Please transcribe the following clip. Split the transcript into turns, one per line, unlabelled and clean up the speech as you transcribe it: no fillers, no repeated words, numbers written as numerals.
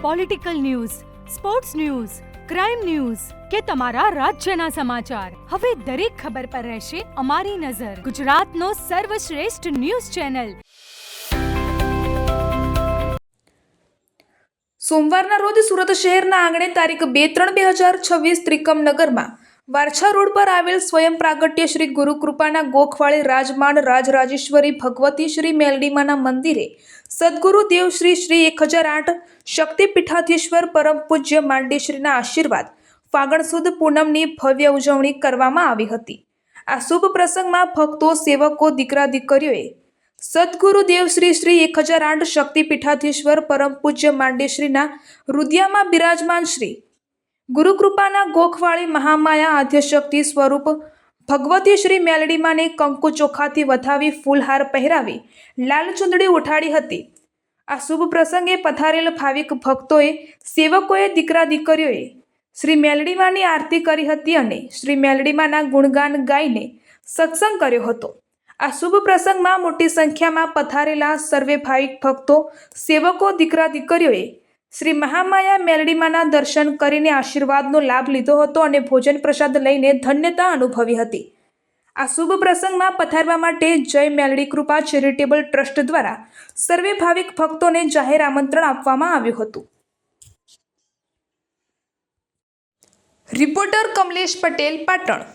Political news, sports news, crime news કે તમારા રાજ્યના સમાચાર, હવે દરેક ખબર પર રહેશે અમારી નજર. ગુજરાતનો સર્વશ્રેષ્ઠ ન્યૂઝ ચેનલ.
સોમવારના રોજ સુરત શહેરના આંગણે તારીખ 2-3-2026 ત્રિકમનગરમાં વારછા રોડ પર આવેલ સ્વયં પ્રાગટ્ય શ્રી ગુરુકૃપાના ગોખવાળી રાજમાણ રાજરાજેશ્વરી ભગવતી શ્રી મેલડીમાના મંદિરે સદગુરુ દેવ શ્રી શ્રી 1008 શક્તિપીઠાધીશ્વર પરમ પૂજ્ય માંડેશ્રીના આશીર્વાદ ફાગણ સુદ પૂનમની ભવ્ય ઉજવણી કરવામાં આવી હતી. આ શુભ પ્રસંગમાં ભક્તો, સેવકો, દીકરા દીકરીઓએ સદગુરુ દેવ શ્રી શ્રી 1008 શક્તિપીઠાધીશ્વર પરમ પૂજ્ય માંડેશ્રીના રુદિયામાં બિરાજમાન શ્રી ગુરુકૃપાના ગોખવાળી મહામાયા આદ્યશક્તિ સ્વરૂપ ભગવતી શ્રી મેલડીમાને કંકુ ચોખાથી વધાવી ફૂલહાર પહેરાવી લાલ ચુંદડી ઉઠાડી હતી. આ શુભ પ્રસંગે પધારેલ ભાવિક ભક્તોએ, સેવકોએ, દીકરા દીકરીઓએ શ્રી મેલડીમાની આરતી કરી હતી અને શ્રી મેલડીમાના ગુણગાન ગાઈને સત્સંગ કર્યો હતો. આ શુભ પ્રસંગમાં મોટી સંખ્યામાં પધારેલા સર્વે ભાવિક ભક્તો, સેવકો, દીકરા દીકરીઓએ શ્રી મહામાયા મેલડીમાના દર્શન કરીને આશીર્વાદનો લાભ લીધો હતો અને ભોજન પ્રસાદ લઈને ધન્યતા અનુભવી હતી. આ શુભ પ્રસંગમાં પધારવા માટે જય મેલડી કૃપા ચેરિટેબલ ટ્રસ્ટ દ્વારા સર્વે ભાવિક ભક્તોને જાહેર આમંત્રણ આપવામાં આવ્યું હતું. રિપોર્ટર કમલેશ પટેલ, પાટણ.